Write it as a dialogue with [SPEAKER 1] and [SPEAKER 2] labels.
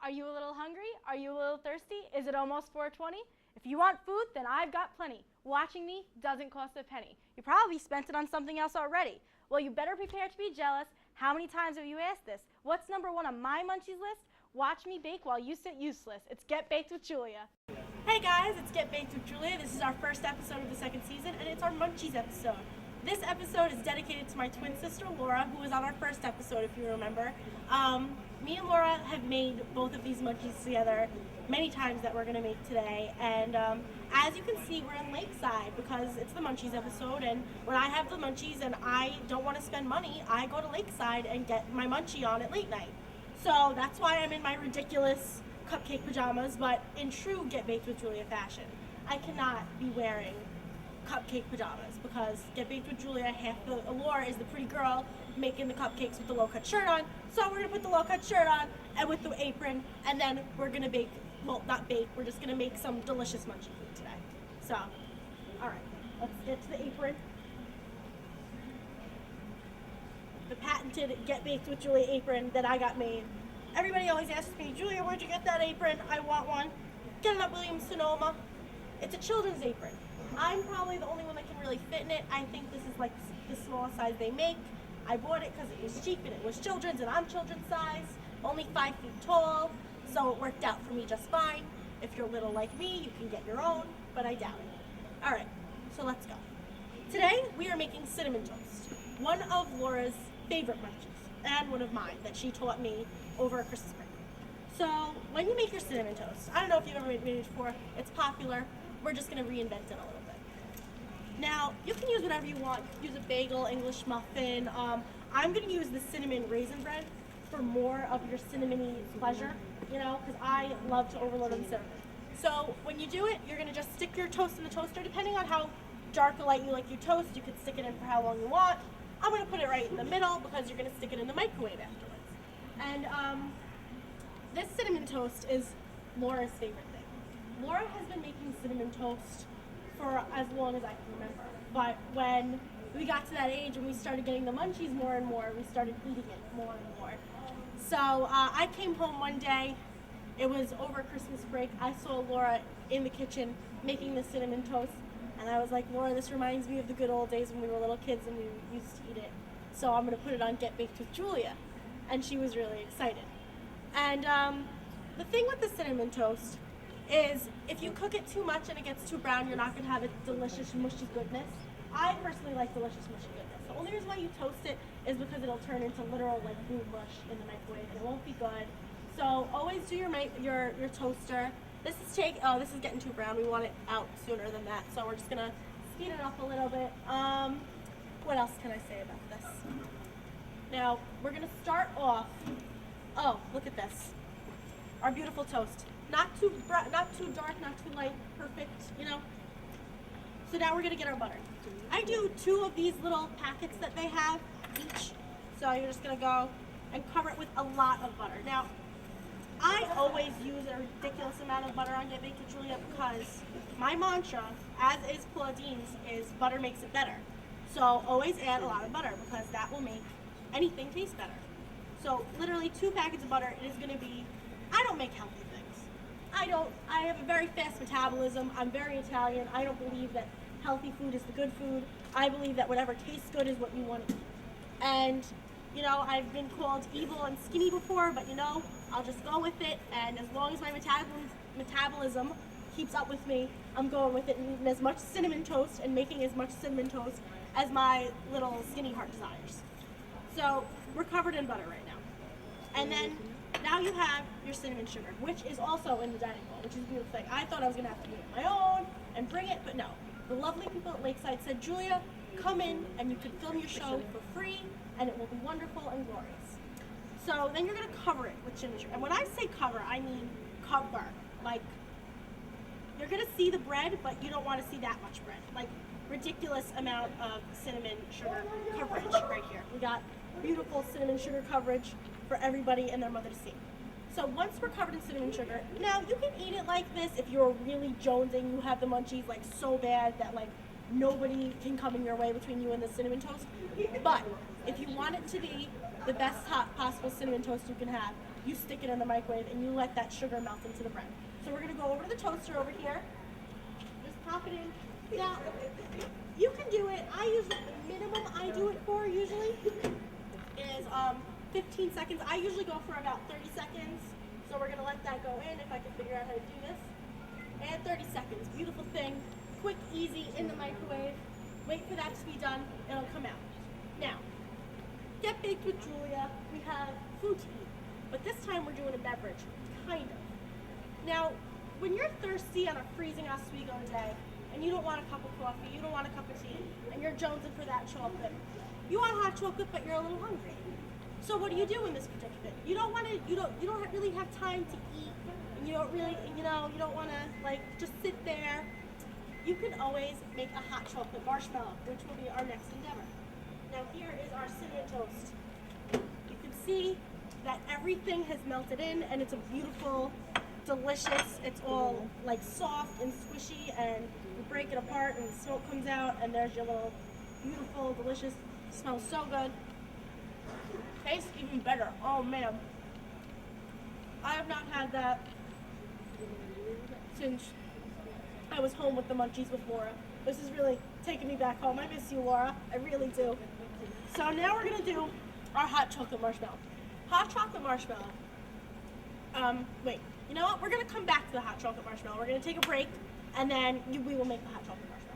[SPEAKER 1] Are you a little hungry? Are you a little thirsty? Is it almost 4:20? If you want food, then I've got plenty. Watching me doesn't cost a penny. You probably spent it on something else already. Well, you better prepare to be jealous. How many times have you asked this? What's number one on my Munchies list? Watch me bake while you sit useless. It's Get Baked with Julia. Hey guys, it's Get Baked with Julia. This is our first episode of the second season, and it's our Munchies episode. This episode is dedicated to my twin sister, Laura, who was on our first episode, if you remember. Me and Laura have made both of these Munchies together many times that we're going to make today. And as you can see, we're in Lakeside because it's the Munchies episode. And when I have the Munchies and I don't want to spend money, I go to Lakeside and get my Munchie on at late night. So that's why I'm in my ridiculous cupcake pajamas, but in true Get Baked with Julia fashion. I cannot be wearing cupcake pajamas because Get Baked with Julia, half the allure is the pretty girl making the cupcakes with the low-cut shirt on. So we're going to put the low-cut shirt on and with the apron, and then we're going to bake, well, not bake, we're just going to make some delicious Munchie food today. So, alright, let's get to the apron. The patented Get Baked with Julia apron that I got made. Everybody always asks me, Julia, where'd you get that apron? I want one. Get it at Williams-Sonoma. It's a children's apron. I'm probably the only one that can really fit in it. I think this is like the smallest size they make. I bought it because it was cheap and it was children's and I'm children's size, only 5 feet tall, so it worked out for me just fine. If you're little like me, you can get your own, but I doubt it. Alright, so let's go. Today we are making cinnamon toast, one of Laura's favorite munchies and one of mine that she taught me over a Christmas break. So when you make your cinnamon toast, I don't know if you've ever made it before, it's popular. We're just going to reinvent it a little bit. Now, you can use whatever you want. You can use a bagel, English muffin. I'm going to use the cinnamon raisin bread for more of your cinnamony pleasure, you know, because I love to overload on cinnamon. So when you do it, you're going to just stick your toast in the toaster. Depending on how dark or light you like your toast, you could stick it in for how long you want. I'm going to put it right in the middle because you're going to stick it in the microwave afterwards. And this cinnamon toast is Laura's favorite thing. Laura has been making cinnamon toast for as long as I can remember. But when we got to that age and we started getting the Munchies more and more, we started eating it more and more. So I came home one day, it was over Christmas break, I saw Laura in the kitchen making the cinnamon toast, and I was like, Laura, this reminds me of the good old days when we were little kids and we used to eat it. So I'm going to put it on Get Baked with Julia. And she was really excited. And the thing with the cinnamon toast is if you cook it too much and it gets too brown, you're not going to have a delicious mushy goodness. I personally like delicious mushy goodness. The only reason why you toast it is because it'll turn into literal like blue mush in the microwave and it won't be good. So always do your toaster. This is getting too brown. We want it out sooner than that. So we're just going to speed it up a little bit. What else can I say about this? Now we're going to start off. Oh, look at this. Our beautiful toast. Not too dark, not too light, perfect, you know. So now we're gonna get our butter. I do 2 of these little packets that they have each. So you're just gonna go and cover it with a lot of butter. Now, I always use a ridiculous amount of butter on Get Baked with Julia because my mantra, as is Claudine's, is butter makes it better. So always add a lot of butter because that will make anything taste better. So literally 2 packets of butter. It is gonna be, I don't make healthy things. I have a very fast metabolism. I'm very Italian. I don't believe that healthy food is the good food. I believe that whatever tastes good is what you want to eat. And, you know, I've been called evil and skinny before, but you know, I'll just go with it. And as long as my metabolism keeps up with me, I'm going with it and eating as much cinnamon toast and making as much cinnamon toast as my little skinny heart desires. So we're covered in butter right now. And then now you have your cinnamon sugar, which is also in the dining hall, which is a beautiful thing. I thought I was going to have to do it on my own and bring it, but no. The lovely people at Lakeside said, Julia, come in and you can film your show for free and it will be wonderful and glorious. So then you're going to cover it with cinnamon sugar. And when I say cover, I mean cover. Like, you're going to see the bread, but you don't want to see that much bread. Like, ridiculous amount of cinnamon sugar coverage right here. We got beautiful cinnamon sugar coverage for everybody and their mother to see. So once we're covered in cinnamon sugar, now you can eat it like this if you're really jonesing, you have the munchies like so bad that like nobody can come in your way between you and the cinnamon toast. But if you want it to be the best hot possible cinnamon toast you can have, you stick it in the microwave and you let that sugar melt into the bread. So we're gonna go over to the toaster over here. Just pop it in. Now, you can do it. I use the minimum I do it for usually is 15 seconds. I usually go for about 30 seconds. So we're gonna let that go in if I can figure out how to do this. And 30 seconds, beautiful thing. Quick, easy, in the microwave. Wait for that to be done, it'll come out. Now, Get Baked with Julia, we have food to eat. But this time we're doing a beverage, kind of. Now, when you're thirsty on a freezing Oswego day, and you don't want a cup of coffee, you don't want a cup of tea, and you're jonesing for that chocolate, you want hot chocolate, but you're a little hungry. So what do you do in this predicament? You don't really have time to eat, and you don't really, you don't want to like just sit there. You can always make a hot chocolate marshmallow, which will be our next endeavor. Now here is our cinnamon toast. You can see that everything has melted in, and it's a beautiful, delicious. It's all like soft and squishy, and you break it apart, and the smoke comes out, and there's your little beautiful, delicious. Smells so good. Tastes even better. Oh man, I have not had that since I was home with the Munchies with Laura. This is really taking me back home. I miss you, Laura. I really do. So now we're gonna do our hot chocolate marshmallow. Hot chocolate marshmallow. You know what? We're gonna come back to the hot chocolate marshmallow. We're gonna take a break, and then we will make the hot chocolate marshmallow.